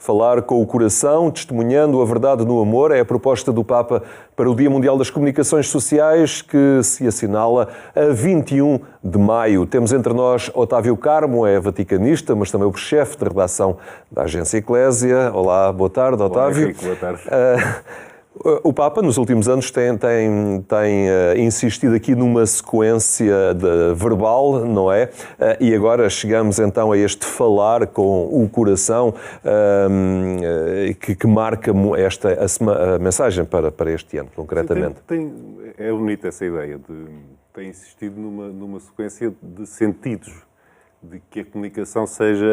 Falar com o coração, testemunhando a verdade no amor, é a proposta do Papa para o Dia Mundial das Comunicações Sociais, que se assinala a 21 de maio. Temos entre nós Otávio Carmo, é vaticanista, mas também o chefe de redação da Agência Eclésia. Olá, boa tarde, Otávio. Olá, Henrique, boa tarde. O Papa, nos últimos anos, tem insistido aqui numa sequência verbal, não é? E agora chegamos então a este falar com o coração que marca a mensagem para este ano, concretamente. É bonita essa ideia tem insistido numa sequência de sentidos, de que a comunicação seja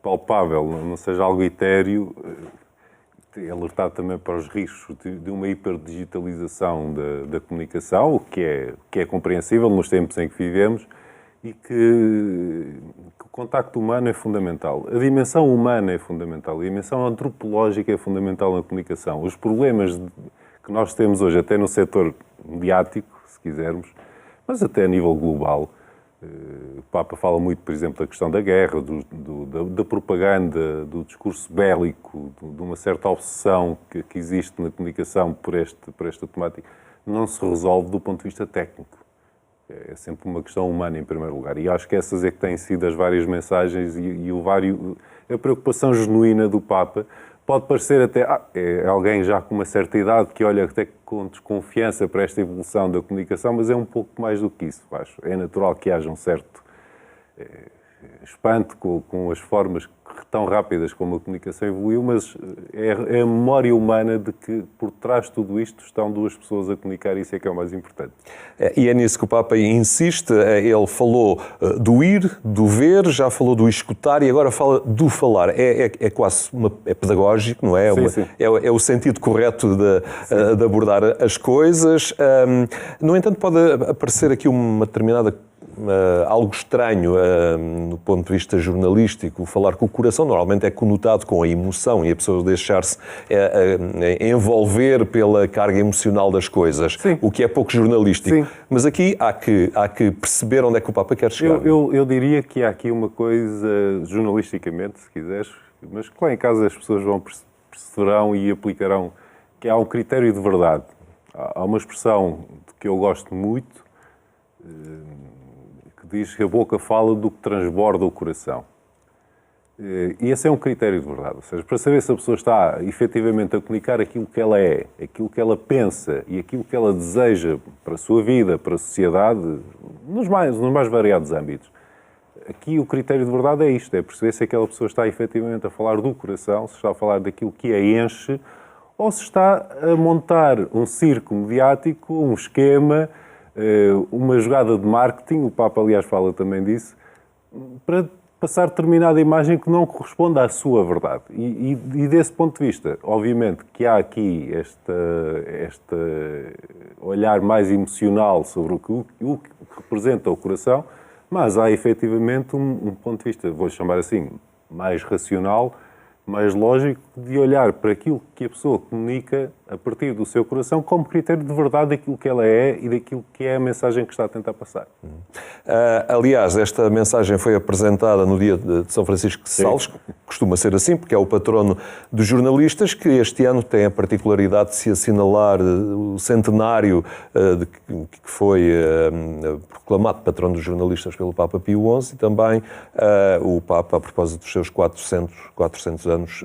palpável, não seja algo etéreo. É alertado também para os riscos de uma hiperdigitalização da comunicação, o que é compreensível nos tempos em que vivemos, e que o contacto humano é fundamental. A dimensão humana é fundamental, a dimensão antropológica é fundamental na comunicação. Os problemas que nós temos hoje, até no setor mediático, se quisermos, mas até a nível global. O Papa fala muito, por exemplo, da questão da guerra, da propaganda, do discurso bélico, de uma certa obsessão que existe na comunicação por esta temática. Não se resolve do ponto de vista técnico. É sempre uma questão humana, em primeiro lugar. E acho que essas é que têm sido as várias mensagens e a preocupação genuína do Papa. Pode parecer até alguém já com uma certa idade que olha até com desconfiança para esta evolução da comunicação, mas é um pouco mais do que isso, acho. É natural que haja um certo espanto com as formas tão rápidas como a comunicação evoluiu, mas é a memória humana de que por trás de tudo isto estão duas pessoas a comunicar, e isso é que é o mais importante. E é nisso que o Papa insiste. Ele falou do ir, do ver, já falou do escutar e agora fala do falar. É quase pedagógico, não é? Sim. É o sentido correto de abordar as coisas. No entanto, pode aparecer aqui uma determinada algo estranho no ponto de vista jornalístico. Falar com o coração normalmente é conotado com a emoção e a pessoa deixar-se envolver pela carga emocional das coisas, Sim. O que é pouco jornalístico. Sim. Mas aqui há que perceber onde é que o Papa quer chegar. Eu diria que há aqui uma coisa, jornalisticamente, se quiseres, mas que lá em casa as pessoas perceberão e aplicarão, que há um critério de verdade. Há uma expressão que eu gosto muito, diz que a boca fala do que transborda o coração. E esse é um critério de verdade. Ou seja, para saber se a pessoa está efetivamente a comunicar aquilo que ela é, aquilo que ela pensa e aquilo que ela deseja para a sua vida, para a sociedade, nos mais variados âmbitos. Aqui o critério de verdade é isto, é perceber se aquela pessoa está efetivamente a falar do coração, se está a falar daquilo que a enche, ou se está a montar um circo mediático, um esquema, uma jogada de marketing, o Papa aliás fala também disso, para passar determinada imagem que não corresponde à sua verdade. E desse ponto de vista, obviamente que há aqui este olhar mais emocional sobre o que representa o coração, mas há efetivamente um ponto de vista, vou chamar assim, mais racional, mais lógico, de olhar para aquilo que a pessoa comunica a partir do seu coração como critério de verdade daquilo que ela é e daquilo que é a mensagem que está a tentar passar. Aliás, esta mensagem foi apresentada no dia de São Francisco de Sales, costuma ser assim, porque é o patrono dos jornalistas, que este ano tem a particularidade de se assinalar o centenário que foi proclamado patrono dos jornalistas pelo Papa Pio XI, e também o Papa, a propósito dos seus 400 anos,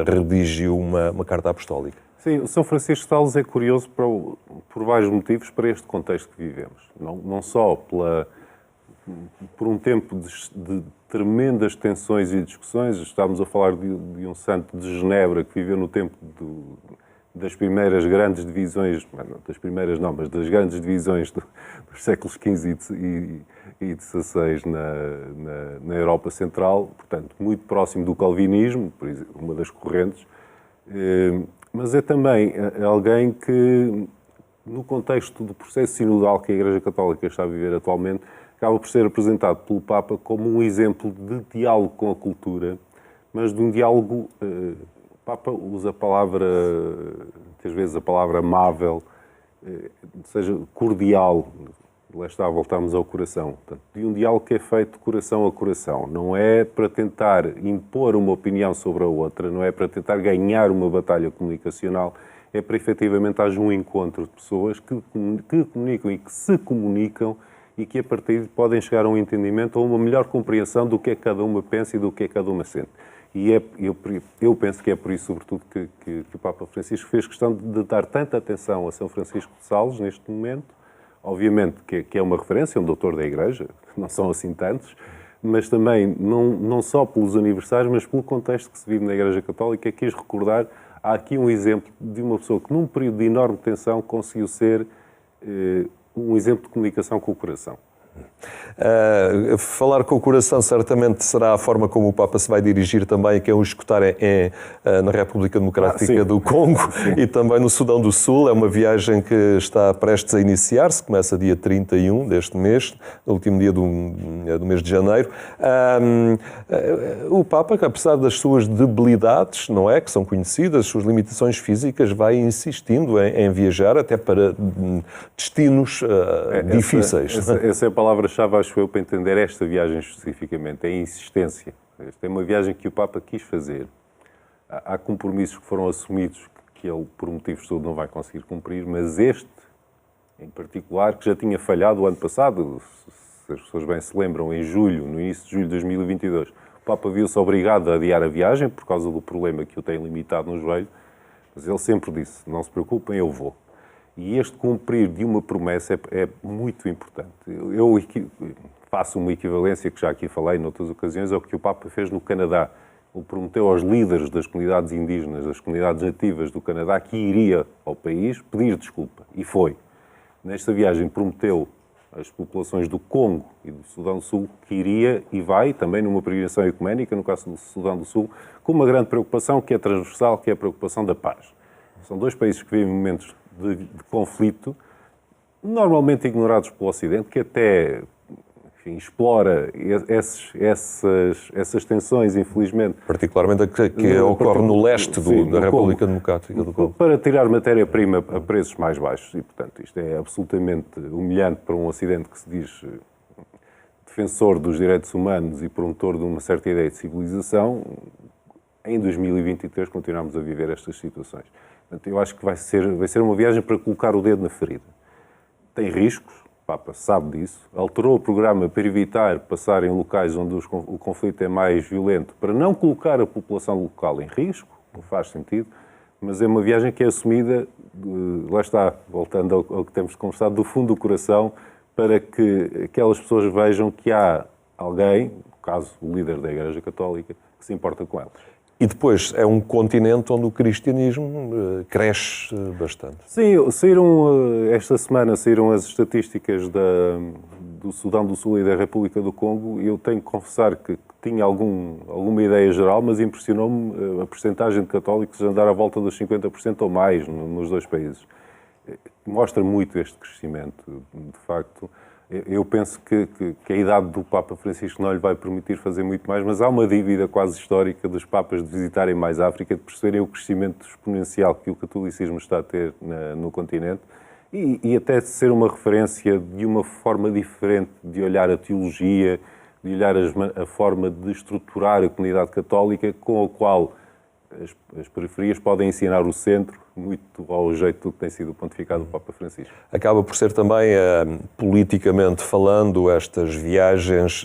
redigiu uma carta apostólica. Sim, o São Francisco de Sales é curioso por vários motivos para este contexto que vivemos. Não só por um tempo de tremendas tensões e discussões. Estávamos a falar de um santo de Genebra que viveu no tempo das primeiras grandes divisões, das primeiras não, mas das grandes divisões dos séculos XV e XVI na Europa Central, portanto, muito próximo do calvinismo, por exemplo, uma das correntes, mas é também alguém que, no contexto do processo sinodal que a Igreja Católica está a viver atualmente, acaba por ser apresentado pelo Papa como um exemplo de diálogo com a cultura, mas de um diálogo... O Papa usa a palavra, muitas vezes a palavra amável, ou seja, cordial. lá está, voltamos ao coração. Portanto, de um diálogo que é feito de coração a coração. Não é para tentar impor uma opinião sobre a outra, não é para tentar ganhar uma batalha comunicacional, é para efetivamente haja um encontro de pessoas que comunicam e que se comunicam e que a partir podem chegar a um entendimento ou uma melhor compreensão do que é que cada uma pensa e do que é que cada uma sente. E eu penso que é por isso, sobretudo, que o Papa Francisco fez questão de dar tanta atenção a São Francisco de Sales neste momento. Obviamente que é uma referência, um doutor da Igreja, não são assim tantos, mas também não só pelos aniversários, mas pelo contexto que se vive na Igreja Católica, quis recordar, há aqui um exemplo de uma pessoa que num período de enorme tensão conseguiu ser um exemplo de comunicação com o coração. Falar com o coração certamente será a forma como o Papa se vai dirigir também, que é o escutar na República Democrática do Congo e também no Sudão do Sul. É uma viagem que está prestes a iniciar-se, começa dia 31 deste mês, no último dia do mês de janeiro. O Papa, que apesar das suas debilidades, não é, que são conhecidas, as suas limitações físicas, vai insistindo em viajar até para destinos difíceis. Essa é a palavra-chave, acho eu, para entender esta viagem especificamente, é a insistência. Esta é uma viagem que o Papa quis fazer. Há compromissos que foram assumidos que ele, por motivos de saúde, não vai conseguir cumprir, mas este, em particular, que já tinha falhado o ano passado, se as pessoas bem se lembram, em julho, no início de julho de 2022, o Papa viu-se obrigado a adiar a viagem por causa do problema que o tem limitado no joelho, mas ele sempre disse, não se preocupem, eu vou. E este cumprir de uma promessa é muito importante. Eu faço uma equivalência, que já aqui falei noutras ocasiões, ao que o Papa fez no Canadá. Ele prometeu aos líderes das comunidades indígenas, das comunidades nativas do Canadá, que iria ao país pedir desculpa. E foi. Nesta viagem prometeu às populações do Congo e do Sudão do Sul que iria e vai, também numa peregrinação ecuménica, no caso do Sudão do Sul, com uma grande preocupação que é transversal, que é a preocupação da paz. São dois países que vivem momentos de conflito, normalmente ignorados pelo Ocidente, que até explora essas tensões, infelizmente. Particularmente a que ocorre no leste da República Democrática do Congo. Para tirar matéria-prima a preços mais baixos. E, portanto, isto é absolutamente humilhante para um Ocidente que se diz defensor dos direitos humanos e promotor de uma certa ideia de civilização. Em 2023 continuamos a viver estas situações. Portanto, eu acho que vai ser uma viagem para colocar o dedo na ferida. Tem riscos, o Papa sabe disso, alterou o programa para evitar passar em locais onde o conflito é mais violento, para não colocar a população local em risco, não faz sentido, mas é uma viagem que é assumida, lá está, voltando ao que temos conversado, do fundo do coração, para que aquelas pessoas vejam que há alguém, no caso o líder da Igreja Católica, que se importa com elas. E depois é um continente onde o cristianismo cresce bastante. Sim, esta semana saíram as estatísticas do Sudão do Sul e da República do Congo e eu tenho que confessar que tinha alguma ideia geral, mas impressionou-me a percentagem de católicos andar à volta dos 50% ou mais nos dois países. Mostra muito este crescimento, de facto. Eu penso que a idade do Papa Francisco não lhe vai permitir fazer muito mais, mas há uma dívida quase histórica dos Papas de visitarem mais a África, de perceberem o crescimento exponencial que o catolicismo está a ter no continente e até de ser uma referência de uma forma diferente de olhar a teologia, de olhar a forma de estruturar a comunidade católica com a qual as periferias podem ensinar o centro, muito ao jeito do que tem sido o pontificado do Papa Francisco. Acaba por ser também, politicamente falando, estas viagens,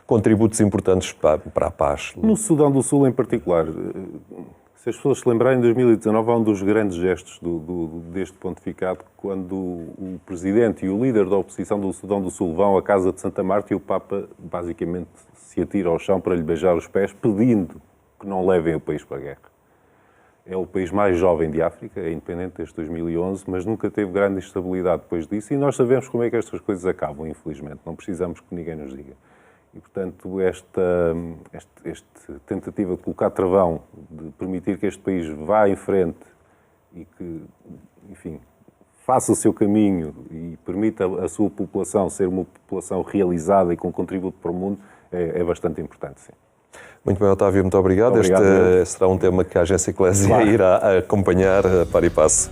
contributos importantes para a paz. No Sudão do Sul, em particular, se as pessoas se lembrarem, em 2019 há um dos grandes gestos deste pontificado, quando o presidente e o líder da oposição do Sudão do Sul vão à casa de Santa Marta e o Papa, basicamente, se atira ao chão para lhe beijar os pés, pedindo que não levem o país para a guerra. É o país mais jovem de África, é independente desde 2011, mas nunca teve grande estabilidade depois disso e nós sabemos como é que estas coisas acabam, infelizmente. Não precisamos que ninguém nos diga. E, portanto, esta tentativa de colocar travão, de permitir que este país vá em frente e que, enfim, faça o seu caminho e permita a sua população ser uma população realizada e com contributo para o mundo, é bastante importante, sim. Muito bem, Otávio, muito obrigado. Este será um tema que a Agência Eclésia irá acompanhar para e passo.